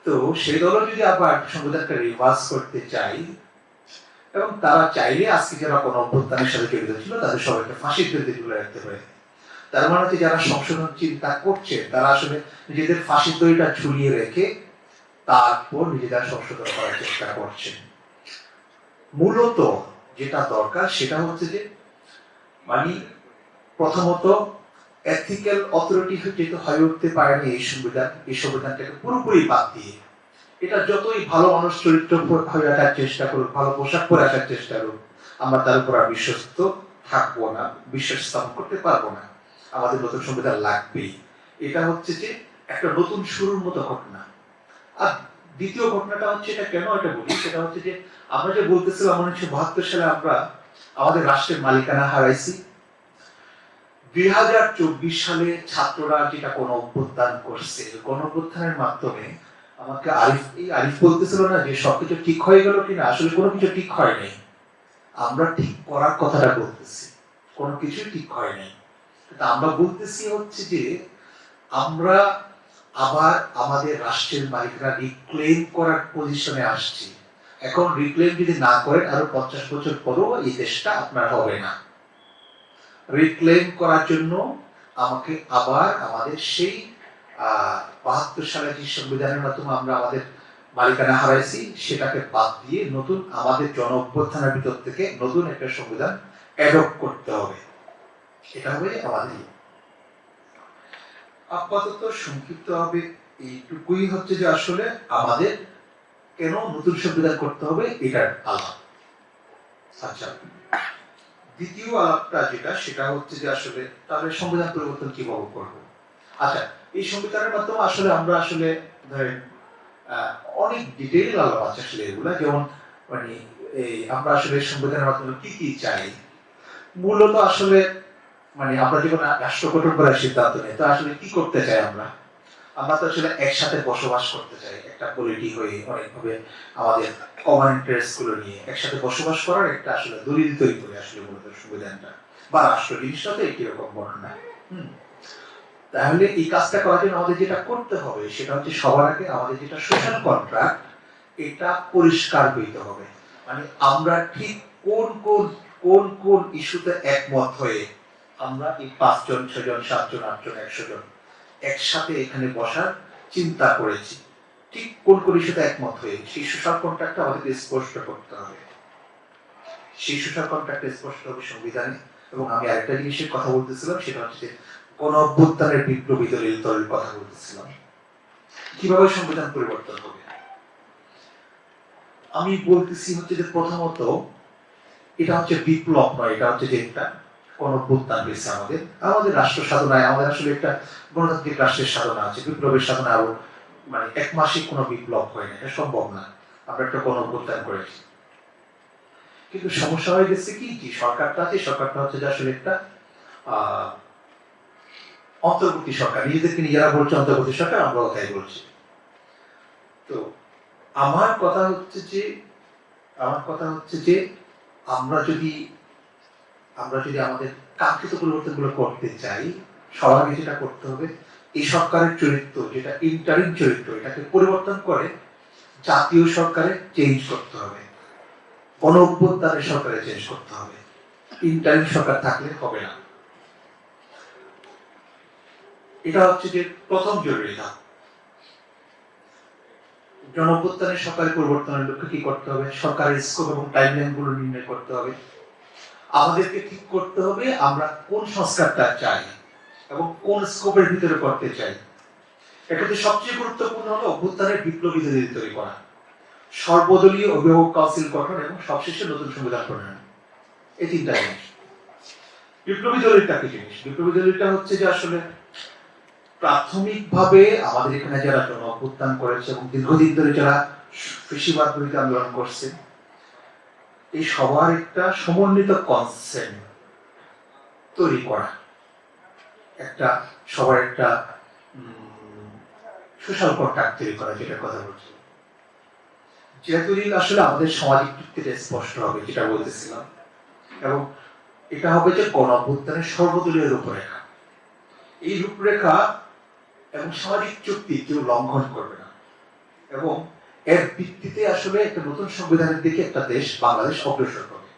তো সেই দলও যদি আবার সংবিধানকে রিভার্স করতে চাই, এবং তারা চাইলে আজকে যারা কোনো অভ্যুত্থানের সাথে জড়িত ছিল তাদের সবাইকে ফাঁসির দড়িতে ঝুলে রাখতে পারে। তার মানে হচ্ছে যারা সংশোধন চিন্তা করছে তারা আসলে নিজেদের ফাঁসির দড়িটা ঝুলিয়ে রেখে তারপর নিজেরা সংশোধন করার চেষ্টা করছেন। মূলত যেটা দরকার সেটা হচ্ছে যে মানে প্রথমত এথিক্যাল অথরিটি যেহেতু হয়ে উঠতে পারেনি এই সংবিধানটাকে পুরোপুরি বাদ দিয়ে, এটা যতই ভালো মানুষ চরিত্র হয়ে আসার চেষ্টা করুক, ভালো পোশাক পরে আসার চেষ্টা করুক, আমরা তার উপর আর বিশ্বস্ত থাকবো না, বিশ্বাস স্থাপন করতে পারবো না। আমাদের নতুন সংবিধান লাগবেই। এটা হচ্ছে যে একটা নতুন শুরুর মতো ঘটনা। আর দ্বিতীয় ঘটনাটা হচ্ছে, এটা কেন এটা বলি, সেটা হচ্ছে যে আমরা যে বলতেছিলাম 1972 সালে আমরা আমাদের রাষ্ট্রের মালিকানা হারাইছি। 2024 সালে ছাত্ররা যেটা কোন অভ্যুত্থান করছে, কোন অভ্যুত্থানের মাধ্যমে আমাকে আরিফ বলতেছিল না যে সবকিছু ঠিক হয়ে গেল কিনা, আসলে কোনো কিছু ঠিক হয় নাই। আমরা ঠিক করার কথাটা বলতেছি, কোনো কিছু ঠিক হয় নাই। আমরা বলতেছি হচ্ছে যে আমরা আবার আমাদের রাষ্ট্রের মালিকরা রিক্লেম করার পজিশনে আসছি। এখন রিক্লেম যদি না করেন আরো 50 বছর পরও এই দেশটা আপনার হবে না। রিক্লেম করার জন্য আমাকে আবার আমাদের সেই ৭২ সালে যে সংবিধানের মাধ্যমে আমরা আমাদের মালিকানা হারাইছি সেটাকে বাদ দিয়ে নতুন আমাদের জন অভ্যুত্থানের ভিতর থেকে নতুন একটা সংবিধান অ্যাডপ্ট করতে হবে। এটা হবে আমাদের আপাতত সংক্ষিপ্ত হবে এইটুকুই, হচ্ছে যে আসলে আমাদের কেন নতুন সংবিধান করতে হবে এটার আলাপ। আচ্ছা, দ্বিতীয় আলাপটা যেটা, সেটা হচ্ছে যে আসলে তাহলে সংবিধান পরিবর্তন কিভাবে করবো। আচ্ছা, এই সংবিধানের মাধ্যমে আসলে আমরা আসলে ধরেন অনেক ডিটেইল আলাপ আছে আসলে এগুলা, যেমন মানে এই আমরা আসলে সংবিধানের মাধ্যমে কি কি চাই। মূলত আসলে মানে আমরা যখন রাষ্ট্র গঠন করার সিদ্ধান্ত নেই, তো আসলে কি করতে চাই আমরা, আমরা তো আসলে একসাথে বসবাস করতে চাই, একটা পলিটি হয়ে অনেকভাবে আমাদের কমন ইন্টারেস্ট গুলো নিয়ে একসাথে বসবাস করার একটা আসলে দলিল তৈরি করে আসলে মূলত সংবিধানটা বা রাষ্ট্র জিনিসটা তো একই রকম বর্ণনা। তাহলে এই কাজটা করার জন্য আমাদের যেটা করতে হবে সেটা হচ্ছে সবার আগে আমাদের যেটা সোশ্যাল কন্ট্রাক্ট এটা পরিষ্কার হইতে হবে। মানে আমরা ঠিক কোন কোন কোন কোন ইস্যুতে একমত হয়ে আমরা এই 5 জন 6 জন 7 জন 8 জন 100 জন একসাথে এখানে বসার চিন্তা করেছি, ঠিক কোন কোন ইস্যুতে একমত হয়ে সেই সোশ্যাল কন্ট্রাক্টটা আমাদেরকে স্পষ্ট করতে হবে। সেই সোশ্যাল কন্ট্রাক্টটা স্পষ্ট হবে সংবিধানে। এবং আমি আরেকটা জিনিসের কথা বলতেছিলাম, সেটা হচ্ছে গণ অভ্যুত্থানের বিপ্লবী দলের কথা বলতেছিলাম, কিভাবে সংবিধান পরিবর্তন হবে। আমি বলতেছি হচ্ছে যে প্রথমত এটা হচ্ছে বিপ্লব নয়, এটা হচ্ছে যে একটা কোন অভ্যুত্থান হয়েছে আমাদের আমাদের রাষ্ট্র সাধনায়, আমাদের আসলে একটা গণতান্ত্রিক রাষ্ট্রের সাধনা আছে, বিপ্লবের সাধনা আরো মানে এক মাসে কোনো বিপ্লব হয় না, এটা সম্ভব না। আমরা একটা গণ অভ্যুত্থান করেছি, কিন্তু সমস্যা হয়ে গেছে কি যে সরকারটা আছে, সরকারটা হচ্ছে যে আসলে একটা অন্তর্বর্তী সরকার, নিজেদেরকে নিজেরা বলছে অন্তর্বর্তী সরকার, আমরাও তাই বলছি। তো আমার কথা হচ্ছে যে আমরা যদি আমাদের কাঙ্ক্ষিত পরিবর্তনগুলো করতে চাই, সবার আগে যেটা করতে হবে এই সরকারের চরিত্র যেটা ইন্টারিম চরিত্র এটাকে পরিবর্তন করে জাতীয় সরকারে চেঞ্জ করতে হবে, গণ অভ্যুত্থানের সরকারে চেঞ্জ করতে হবে। ইন্টারিম সরকার থাকলে হবে না। এটা হচ্ছে যে প্রথম জরুরি ধাপ। গণ অভ্যুত্থানের সরকারের পরিবর্তনের লক্ষ্যে কি করতে হবে? সরকারের স্কোপ এবং টাইমলাইন গুলো নির্ণয় করতে হবে। আমাদেরকে ঠিক করতে হবে আমরা কোন সংস্কারটা চাই এবং কোন স্কোপের ভিতরে করতে চাই। এক্ষেত্রে সবচেয়ে গুরুত্বপূর্ণ হলো অভ্যুত্থানের বিপ্লবী দলিল তৈরি করা, সর্বদলীয় অভিভাবক কাউন্সিল গঠন এবং সবশেষে নতুন সংবিধান প্রণয়ন। এই তিনটা জিনিস। বিপ্লবী দলিলটা কি জিনিস? বিপ্লবী দলিলটা হচ্ছে যে আসলে প্রাথমিকভাবে আমাদের এখানে যারা জন অভ্যুত্থান করেছে এবং দীর্ঘদিন ধরে যারা ফ্যাসিবাদ বিরোধী আন্দোলন করছে, এই সবার একটা সমন্বিত কনসেন্ট তৈরি করা, একটা সবার একটা সোশ্যাল কন্ট্রাক্ট তৈরি করা, যেটা কথা বলছি, যেটা তৈরি আসলে আমাদের সামাজিক চুক্তিতে স্পষ্ট হবে, যেটা বলতেছিলাম। এবং এটা হবে যে গণ অভ্যুত্থানের সর্বদলীয় রূপরেখা। এই রূপরেখা এবং সামাজিক চুক্তি কেউ লঙ্ঘন করবে না, এবং এর ভিত্তিতে আসলে একটা নতুন সংবিধানের দিকে একটা দেশ বাংলাদেশ অগ্রসর হবে।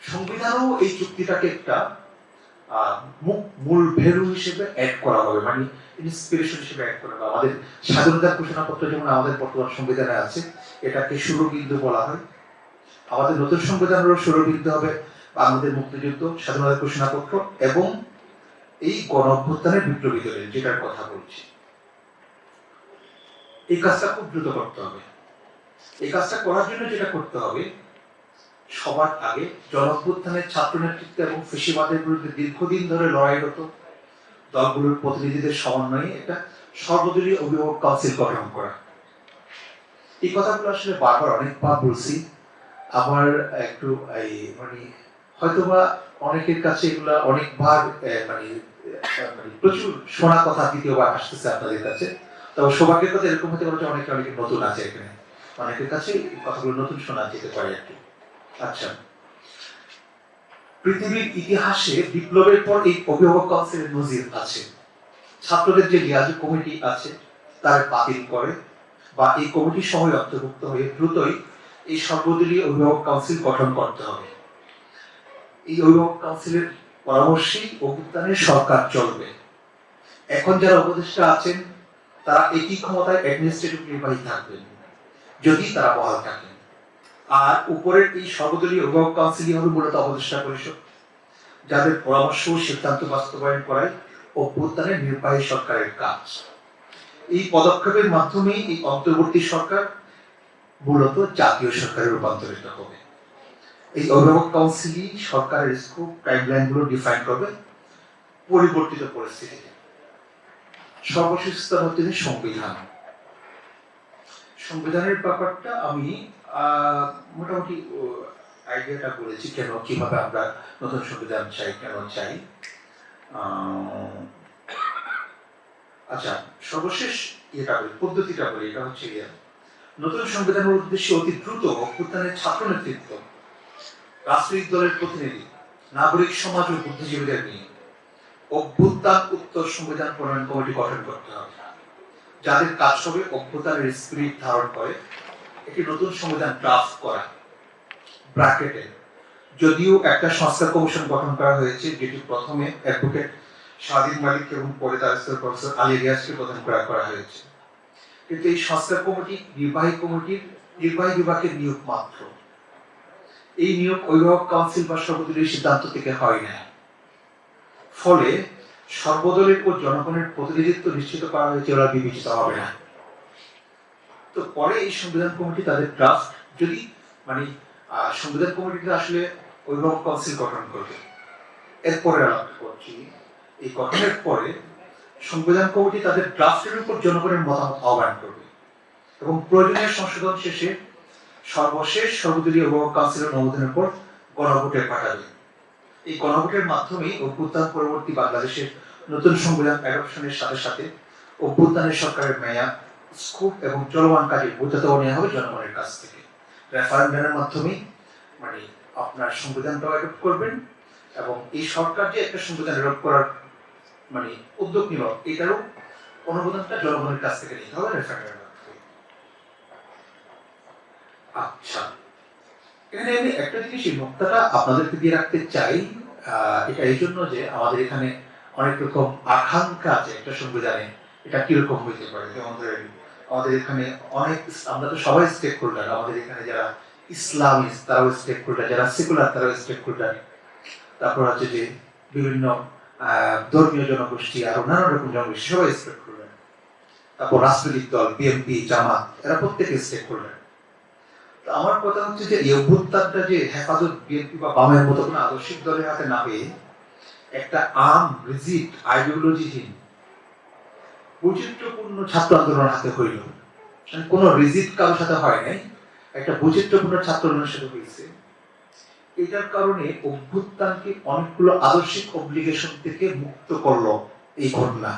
সংবিধানও এই চুক্তিটাকে একটা মূল ভ্যালু হিসেবে অ্যাড করা হবে, মানে ইন্সপিরেশন হিসেবে অ্যাড করা হবে। আমাদের স্বাধীনতার ঘোষণাপত্র যেমন আমাদের বর্তমান সংবিধানে আছে, এটাকে শুরুবিন্দু বলা হয়। আমাদের নতুন সংবিধানেরও শুরুবিন্দু হবে আমাদের মুক্তিযুদ্ধ, স্বাধীনতার ঘোষণাপত্র এবং এই গণ অভ্যুত্থানের বিপ্লবী দলের যেটার কথা বলছি। এই কাজটা খুব দ্রুত করতে হবে। এই কাজটা করার জন্য যেটা করতে হবে, সবার আগে জন অভ্যুত্থানের ছাত্র নেতৃত্ব এবং ফ্যাসিবাদের বিরুদ্ধে দীর্ঘদিন ধরে লড়াইরত দলগুলোর প্রতিনিধিদের সমন্বয়ে একটা সর্বদলীয় অভিভাবক কাউন্সিল গঠন করা। এই কথাগুলো আসলে বারবার অনেকবার বলছি। আমার একটু এই মানে হয়তোবা অনেকের কাছে এগুলা অনেকবার মানে প্রচুর শোনা কথা দ্বিতীয়বার আসতেছে আপনাদের কাছে। তবে সৌভাগ্যের কথা এরকম হতে পারে যে অনেকে নতুন আছে এখানে, অনেকের কাছে কথাগুলো নতুন শোনা যেতে পারে আর কি। আচ্ছা, পৃথিবীর ইতিহাসে বিপ্লবের পর এই অভিভাবক কাউন্সিলের নজির আছে। ছাত্রদের যে লিয়াজু কমিটি আছে তার বাতিল করে বা এই কমিটির সময় অন্তর্ভুক্ত হয়ে দ্রুতই এই সর্বদলীয় অভিভাবক কাউন্সিল গঠন করতে হবে। এই অভিভাবক কাউন্সিলের পরামর্শেই অভ্যুত্থানের সরকার চলবে। এখন যারা উপদেষ্টা আছেন তারা একই ক্ষমতায় অ্যাডমিনিস্ট্রেটিভ নির্বাহী থাকবেন যদি তারা বহাল থাকেন। আর উপরের এই সর্বদলীয় অভিভাবক কাউন্সিলই হবে মূলত উপদেষ্টা পরিষদ, যাদের পরামর্শ সিদ্ধান্ত বাস্তবায়ন করায় অভ্যুত্থানের নির্বাহী সরকারের কাজ। এই পদক্ষেপের মাধ্যমে এই অন্তর্বর্তী সরকার মূলত জাতীয় সরকারে রূপান্তরিত হবে। এই অভিভাবক কাউন্সিলই সরকারের স্কোপ টাইমলাইন গুলো ডিফাইন করবে পরিবর্তিত পরিস্থিতিতে। সর্বশেষ স্তর হচ্ছে সংবিধান। সংবিধানের ব্যাপারটা আমি মোটামুটি আইডিয়াটা বলেছি, কেন কিভাবে আমরা নতুন সংবিধান চাই, কেন চাই। আচ্ছা, সর্বশেষ পদ্ধতিটা বলি, এটা হচ্ছে নতুন সংবিধানের উদ্দেশ্যে অতি দ্রুত অভ্যুত্থানের ছাত্র নেতৃত্ব, রাজনৈতিক দলের প্রতিনিধি, নাগরিক সমাজ ও বুদ্ধিজীবীদের নিয়ে অভ্যুত্থান উত্তর সংবিধান প্রণয়ন কমিটি গঠন করতে হবে, যাদের কাজ হবে অভ্যুত্থানের স্পিরিট ধারণ করে একটি নতুন সংবিধান ড্রাফট করা। ব্র্যাকেটে যদিও একটা সংস্কার কমিশন গঠন করা হয়েছে, যেটি প্রথমে অ্যাডভোকেট স্বাধীন মালিক এবং পরে তার প্রফেসর আলী রিয়াজকে প্রদান করা হয়েছে, কিন্তু এই সংস্কার কমিটি নির্বাহী বিভাগের নিয়োগ মাত্র। এই নিয়োগ অভিভাবক কাউন্সিল বা সর্বদলীয় সিদ্ধান্ত থেকে হয় না। ফলে সর্বদলীয় ও জনগণের প্রতিনিধিত্ব নিশ্চিত করা হয়েছে, ওরা বিবেচিত হবে না। তো পরে এই সংবিধান কমিটি তাদের ড্রাফট, যদি সংবিধান কমিটিটা আসলে অভিভাবক কাউন্সিল গঠন করবে, এরপরে আলাপ করছি, এই গঠনের পরে সংবিধান কমিটি তাদের ড্রাফটের উপর জনগণের মতামত আহ্বান করবে এবং প্রয়োজনীয় সংশোধন শেষে সর্বশেষ সর্বদলীয় অভিভাবক কাউন্সিলের অনুমোদনের পর গণভোটে পাঠাবে। এই গণভোটের মাধ্যমেই অভ্যুত্থান পরবর্তী বাংলাদেশের নতুন সংবিধান অ্যাডপশনের সাথে সাথে অভ্যুত্থানের সরকারের মেয়াদ, স্কোপ এবং চলমান কাজে বৈধতা নেওয়া হবে জনগণের কাছ থেকে। রেফারেন্ডামের মাধ্যমে আপনার সংবিধানটাও অ্যাডপ্ট করবেন এবং এই সরকার যে একটা সংবিধান অ্যাডপ্ট করার উদ্যোগ নিল, এটারও অনুমোদনটা জনগণের কাছ থেকে নিতে হবে রেফারেন্ডামের মাধ্যমে। আচ্ছা, এখানে আমি একটা জিনিস এই নোক্তাটা আপনাদেরকে দিয়ে রাখতে চাই, এটা এই জন্য যে আমাদের এখানে অনেক রকম আকাঙ্ক্ষা আছে একটা সংবিধানে এটা কিরকম হইতে পারে। যেমন আমাদের এখানে আমরা তো সবাই স্টেক হোল্ডার, আমাদের এখানে যারা ইসলামিস্ট তারাও স্টেক হোল্ডার, যারা সেকুলার তারাও স্টেক হোল্ডার, তারপর হচ্ছে যে বিভিন্ন ধর্মীয় জনগোষ্ঠী, আরো নানা রকম জনগোষ্ঠী সবাই স্টেক হোল্ডার, তারপর রাজনৈতিক দল বিএনপি জামাত এরা প্রত্যেকে স্টেক হোল্ডার। আমার কথা হচ্ছে যে এই অভ্যুত্থানটা যে হেফাজত বিএনপি বা বামের মতো কোনো আদর্শিক দলের হাতে না হয়ে একটা রিজিড আইডিওলজিহীন বৈচিত্র্যপূর্ণ ছাত্র আন্দোলনের হাতে হইল। কোন রিজিড কারোর সাথে হয় নাই, একটা বৈচিত্র্যপূর্ণ ছাত্র আন্দোলনের সাথে হয়েছে। এটার কারণে অভ্যুত্থানকে অনেকগুলো আদর্শিক অব্লিগেশন থেকে মুক্ত করলো এই ঘটনা।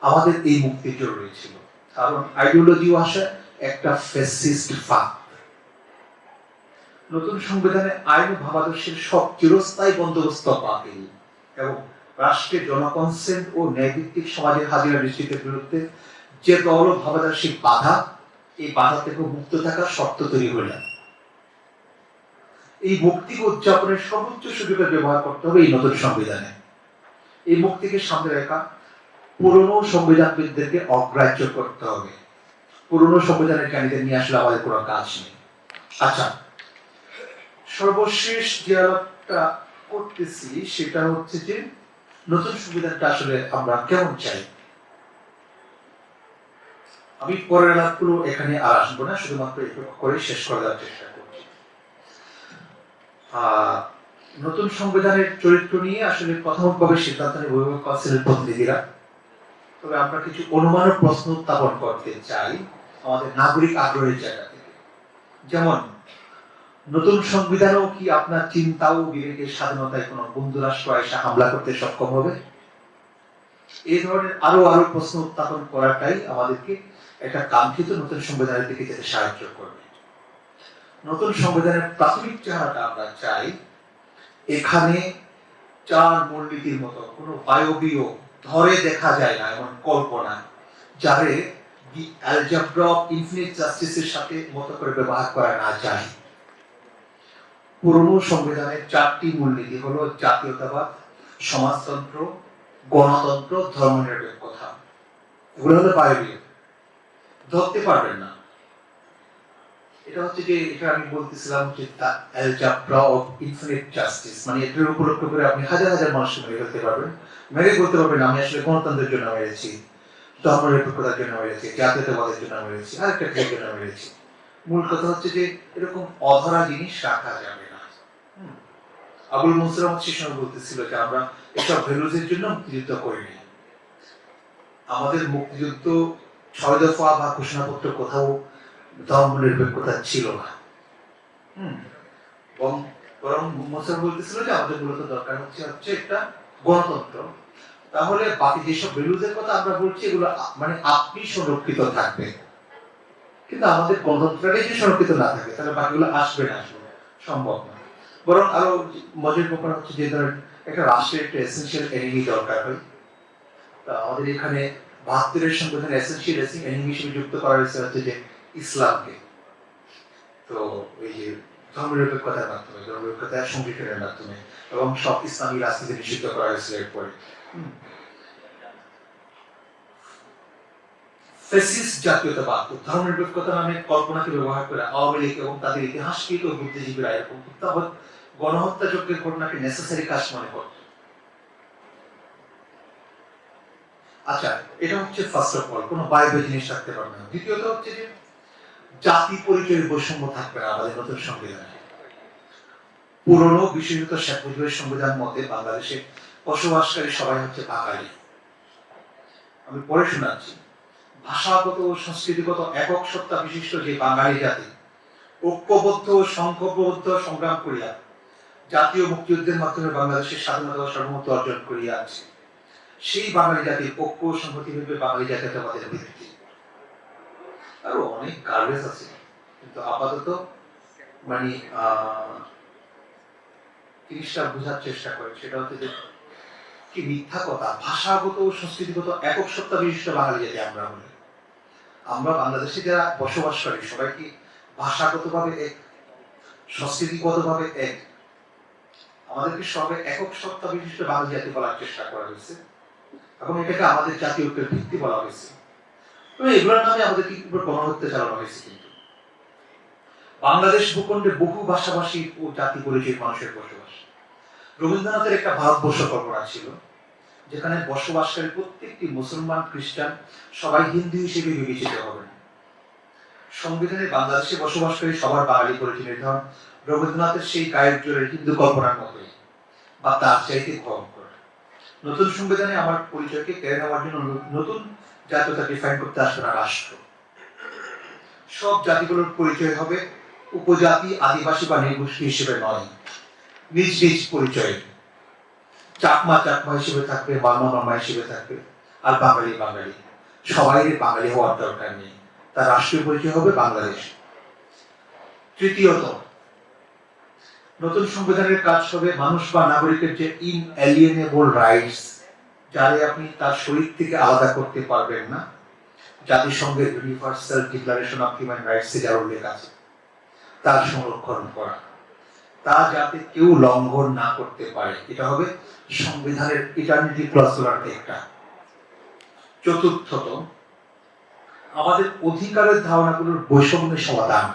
আমাদের এই মুক্তির জরুরি ছিল, কারণ আইডিওলজিও আসে একটা ফ্যাসিস্ট ফাঁদ। নতুন সংবিধানে আইন ও ভাবাদর্শের সব চিরস্থায়ী বন্দোবস্ত বাতিল এবং রাষ্ট্রের জনকনসেন্ট ও ন্যায়ভিত্তিক সমাজের হাজিরা নিশ্চিতের বিরুদ্ধে যে দল ও ভাবাদর্শিক বাধা, এই বাধা থেকে মুক্ত থাকার শর্ত তৈরি হইল। এই মুক্তিকে উদযাপনের সর্বোচ্চ সুযোগের ব্যবহার করতে হবে এই নতুন সংবিধানে। এই মুক্তিকে সামনে রেখা পুরনো সংবিধানবিদদেরকে অগ্রাহ্য করতে হবে। পুরনো সংবিধানের জ্ঞানীদের নিয়ে আসলে আমাদের কোনো কাজ নেই। আচ্ছা, সর্বশেষ যে আলাপটা করতেছি সেটা হচ্ছে যে নতুন সংবিধানটা আসলে আমরা কেমন চাই। আমি পরের আলাপগুলো এখানে আর আসবো না, শুধুমাত্র একটু করে শেষ করে দেওয়ার চেষ্টা করছি। নতুন সংবিধানের চরিত্র নিয়ে আসলে প্রাথমিকভাবে সিদ্ধান্ত নেবে অভিভাবক কাউন্সিলের প্রতিনিধিরা। তবে আমরা কিছু অনুমান ও প্রশ্ন উত্থাপন করতে চাই আমাদের নাগরিক আগ্রহের জায়গা থেকে। যেমন, নতুন সংবিধানও কি আপনার চিন্তা ও বিবেকের স্বাধীনতায় কোনো বন্ধু রাষ্ট্র এসে হামলা করতে সক্ষম হবে? এই ধরনের আরো প্রশ্ন উত্থাপন করাটাই আমাদেরকে একটা কাঙ্ক্ষিত নতুন সংবিধানের দিকে যেতে সাহায্য করবে। নতুন সংবিধানের প্রাথমিক চেহারাটা আমরা চাই, এখানে চার মূলনীতির মতো কোনো বায়বীয় ধরে দেখা যায় না এমন কল্পনা, যারে দি অ্যালজেব্রা অফ ইনফিনিট জাস্টিসের সাথে মতো করে ব্যবহার করা না যায়। পুরনো সংবিধানের চারটি মূলনীতি হলো জাতীয়তাবাদ, সমাজতন্ত্র, গণতন্ত্র, ধর্মনিরপেক্ষতা। এগুলো হলো বায়বীয়, ধরতে পারবেন না। এটা হচ্ছে যে এটা আমি বলতেছিলাম যে অ্যালজেব্রা অফ ইনফিনিট জাস্টিস, এটার উপলক্ষ করে আপনি হাজার হাজার মানুষকে মেরে ফেলতে পারবেন, মেরে বলতে পারবেন আমি আসলে গণতন্ত্রের জন্য মেরেছি, ধর্মনিরপেক্ষতার জন্য মেরেছি, জাতীয়তাবাদের জন্য মেরেছি, আরেকটা কিছুর জন্য মেরেছি। মূল কথা হচ্ছে যে এরকম অধরা জিনিস রাখা যাবে না। আবুল মনসুর আহমদ সেই সময় বলতেছিল যে আমরা এসব ভ্যালুজের জন্য মুক্তিযুদ্ধ করিনি। আমাদের মুক্তিযুদ্ধ 6 দফা বা ঘোষণাপত্র কোথাও ধর্মনিরপেক্ষতা ছিল না। বরং মনসুর বলতেছিল যে আমাদের মূলত দরকার হচ্ছে একটা গণতন্ত্র, তাহলে বাকি যেসব ভ্যালুজের কথা আমরা বলছি এগুলো মানে আপনি সংরক্ষিত থাকবে, কিন্তু আমাদের গণতন্ত্রটাই যে সংরক্ষিত না থাকে তাহলে বাকিগুলো আসবে না, আসবে সম্ভব না। বরং আরো মজার ব্যাপার হচ্ছে যে ধরেন একটা রাষ্ট্রের একটা এসেনশিয়াল এনিমি দরকার হয়, তা আমাদের এখানে ৭২-এর সংবিধানে এসেনশিয়াল এনিমি হিসেবে যুক্ত করা হয়েছে হচ্ছে যে ইসলামকে। তো এই যে ধর্মনিরপেক্ষতার মাধ্যমে, ধর্মনিরপেক্ষতার সংবিধানের মাধ্যমে এবং সব ইসলামী রাজনীতি নিষিদ্ধ করা হয়েছিল এরপরে। ফ্যাসিস্ট জাতীয়তাবাদ, ধর্মনিরপেক্ষতা নামে কল্পনাকে ব্যবহার করে আওয়ামী লীগ এবং তাদের ইতিহাসকৃত বুদ্ধিজীবীরা এরকম গণহত্যাযজ্ঞের ঘটনাকে নেসেসারি কাজ মনে করত। আচ্ছা, এটা হচ্ছে ফার্স্ট অফ অল, কোনো বাইবে জিনিস থাকতে পারবে না। দ্বিতীয়ত হচ্ছে যে জাতি পরিচয়ের বৈষম্য থাকবে না আমাদের নতুন সংবিধানে। পুরনো বিশেষত শেখ মুজিবের সংবিধান মতে বাংলাদেশে বসবাসকারী সবাই হচ্ছে বাঙালি। আমি পড়ে শোনাচ্ছি। ভাষাগত ও সংস্কৃতিগত একক সত্তা বিশিষ্ট যে বাঙালি জাতি ঐক্যবদ্ধ ও সংঘবদ্ধ সংগ্রাম করিয়া জাতীয় মুক্তিযুদ্ধের মাধ্যমে বাংলাদেশের স্বাধীনতা ও সার্বভৌমত্ব অর্জন করিয়া আছে, সেই বাঙালি জাতির ঐক্য ও সংহতি ভেবে বাঙালি জাতীয়তাবাদের ভিত্তি। আরো অনেক গার্বেজ আছে, কিন্তু আপাতত মানে জিনিসটা বোঝার চেষ্টা করে, সেটা হচ্ছে যে কি মিথ্যা কথা। ভাষাগত ও সংস্কৃতিগত একক সত্তা বিশিষ্ট বাঙালি জাতি আমরা বাংলাদেশে যারা বসবাস করি সবাই কি ভাষাগতভাবে এক, সংস্কৃতিগতভাবে এক, আমাদেরকে সবাই একক সত্তা বিশিষ্ট বাঙালি জাতি বলার চেষ্টা করা হয়েছে এবং এটাকে আমাদের জাতীয় ঐক্যের ভিত্তি বলা হয়েছে। তবে এগুলোর নামে আমাদের কি গণহত্যা চালানো হয়েছে। কিন্তু বাংলাদেশ ভূখণ্ডে বহু ভাষাভাষী ও জাতি পরিচয় মানুষের বসবাস। রবীন্দ্রনাথের একটা ভারতবর্ষ কল্পনা ছিল যেখানে বসবাসকারী প্রত্যেকটি মুসলমান, খ্রিস্টান সবাই হিন্দু হিসেবে বিবেচিত হবেন। সংবিধানে বাংলাদেশে বসবাসকারী সবার বাঙালি পরিচয় নির্ধারণ রবীন্দ্রনাথের সেই গায়ের জোরের হিন্দু কল্পনার মতোই বা তার চাইতে ভয়ঙ্কর। নতুন সংবিধানে আমার পরিচয়কে কেড়ে নেওয়ার জন্য নতুন জাতীয়তা ডিফাইন করতে আসবে না রাষ্ট্র। সব জাতিগুলোর পরিচয় হবে উপজাতি, আদিবাসী বা নৃগোষ্ঠী হিসেবে নয়, নিজ নিজ পরিচয়। চাকমা চাকমা হিসেবে থাকবে, মামা মামা হিসেবে থাকবে, আর বাঙালি বাঙালি। সবাই বাঙালি হওয়ার দরকার নেই, তার রাষ্ট্রীয় পরিচয় হবে বাংলাদেশ। তৃতীয়ত, নতুন সংবিধানের কাজ হবে মানুষ বা নাগরিকের যে ইনএলিয়েনেবল রাইটস, যারে আপনি তার শরীর থেকে আলাদা করতে পারবেন না, জাতিসংঘের universal declaration of human rights এ যার উল্লেখ আছে, তার সংরক্ষণ করা, তা যাতে কেউ লঙ্ঘন না করতে পারে, এটা হবে সংবিধানের ইটারনিটি ক্লজগুলোর একটা। চতুর্থত, আমাদের অধিকারের ধারণাগুলোর বৈষম্যের সমাধান।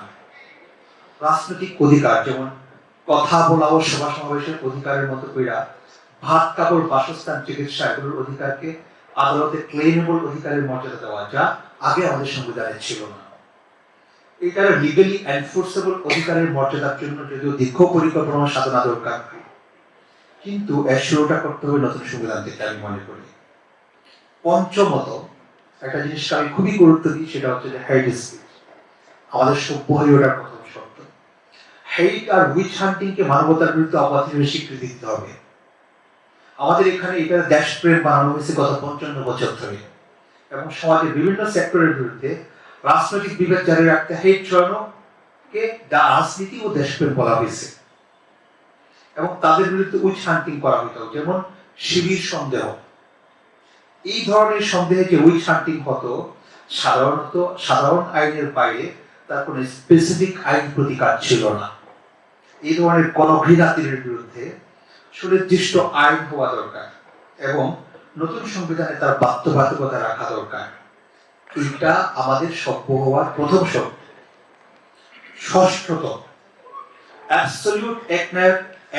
রাজনৈতিক অধিকার যেমন কথা বলা ও সভা সমাবেশের অধিকারের মতো কইরা ভাত কাপড় বাসস্থান চিকিৎসা এগুলোর অধিকারকে আদালতে ক্লেমেবল অধিকারের মর্যাদা দেওয়া, যা আগে আমাদের সংবিধানে ছিল না। এটা লিগালি এনফোর্সেবল অধিকারের মর্যাদার জন্য যদিও দীর্ঘ পরিকল্পনা সাধনা দরকার, কিন্তু এর শুরুটা করতে হবে নতুন সংবিধান থেকে আমি মনে করি। পঞ্চমত, একটা জিনিসকে আমি খুবই গুরুত্ব দিই, সেটা হচ্ছে যে হেট স্পিচ। আমাদের সভ্য হয়ে ওঠার প্রথম শর্ত, হেট আর উইচ হান্টিং কে মানবতার বিরুদ্ধে অপরাধ হিসেবে স্বীকৃতি দিতে হবে। আমাদের এখানে এটা দেশপ্রেম বানানো হয়েছে গত 55 বছর ধরে, এবং সমাজের বিভিন্ন সেক্টরের বিরুদ্ধে রাজনৈতিক বিভেদ জারি রাখতে হেট ছড়ানোকে রাজনীতি ও দেশপ্রেম বলা হয়েছে, এবং তাদের বিরুদ্ধে উইচ হান্টিং করা হতো, যেমন শিবির সন্দেহ। এই ধরনের সন্দেহে যে উইচ হান্টিং হতো, সাধারণত সাধারণ আইনের বাইরে তার কোনো স্পেসিফিক আইন প্রতিকার ছিল না। এই ধরনের গণঘৃণাতির বিরুদ্ধে সুনির্দিষ্ট আইন হওয়া দরকার এবং নতুন সংবিধানে তার বাধ্যবাধকতা রাখা দরকার। এটা আমাদের সভ্য হওয়ার প্রথম শর্ত। ষষ্ঠত, অ্যাবসলিউট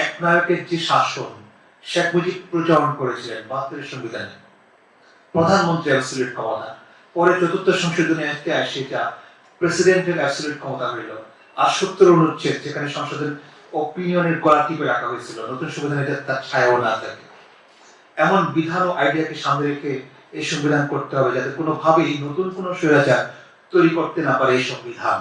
একনায়কের যে শাসন শেখ মুজিব প্রচলন করেছিলেন ৭২ সংবিধানে, প্রধানমন্ত্রী অ্যাবসলিউট ক্ষমতা, পরে চতুর্থ সংশোধনী আসে এটা প্রেসিডেন্টের অ্যাবসলিউট ক্ষমতা হইল। আর ৭০ অনুচ্ছেদ যেখানে সংসদের অপিনিয়নের গলা টিপে রাখা হয়েছিল, নতুন সংবিধানে তার ছায়াও না থাকে। এমন বিধান ও আইডিয়াকে সামনে রেখে এই সংবিধান করতে হবে যাতে কোনোভাবেই নতুন কোনো স্বৈরাচার তৈরি করতে না পারে এই সংবিধান।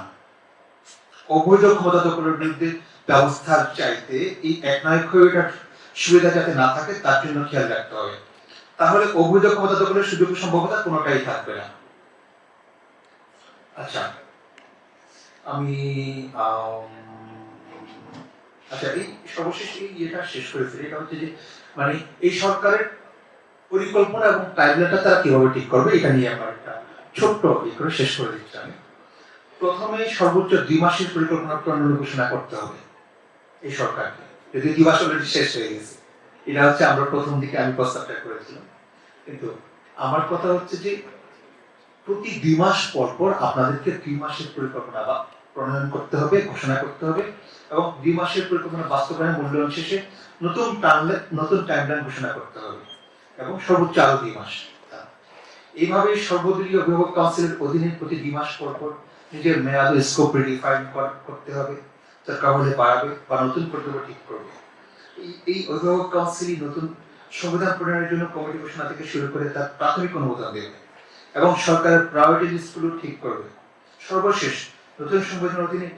অবৈধ ক্ষমতা দখলের বিরুদ্ধে ব্যবস্থার চাইতে এই একনায়ক হয়ে ওঠার সুবিধা যাতে না থাকে তার জন্য খেয়াল রাখতে হবে। তাহলে অবৈধ ক্ষমতা দখলের সুযোগ সম্ভাবনা কোনোটাই থাকবে না। আচ্ছা, আমি আচ্ছা এই সর্বশেষ এই ইয়েটা শেষ করে ফেলি, এটা হচ্ছে যে মানে এই সরকারের পরিকল্পনা এবং টাইমলাইনটা তারা কিভাবে ঠিক করবে, এটা নিয়ে আমার একটা ছোট্ট ই করে শেষ করে দিচ্ছি আমি। প্রথমে সর্বোচ্চ 2 মাসের পরিকল্পনা প্রণয়ন ঘোষণা করতে হবে এই সরকারকে, যদি 2 মাস অলরেডি শেষ হয়ে গেছে। এটা হচ্ছে আমরা প্রথম দিকে আমি প্রস্তাবটা করেছিলাম, কিন্তু আমার কথা হচ্ছে যে প্রতি 2 মাস পর পর আপনাদেরকে 2 মাসের পরিকল্পনা বা প্রণয়ন করতে হবে, ঘোষণা করতে হবে, এবং 2 মাসের পরিকল্পনা বাস্তবায়ন মূল্যায়ন শেষে নতুন টাইমলাইন ঘোষণা করতে হবে, এবং সর্বোচ্চ আরো 2 মাস। এইভাবে সর্বদলীয় অভিভাবক কাউন্সিলের অধীনে প্রতি 2 মাস পর পর নিজের মেয়াদ ও স্কোপ রিডিফাইন করতে হবে, দরকার হলে বাড়াবে বা নতুন কর্তব্য ঠিক করবে। এই অভিভাবক কাউন্সিলই নতুন সংবিধান প্রণয়নের জন্য কমিটি ঘোষণা থেকে শুরু করে তার প্রাথমিক অনুমোদন দেবে এবং সরকারের প্রায়োরিটি লিস্টগুলো ঠিক করবে। সর্বশেষ নতুন সংবিধানের অধীনে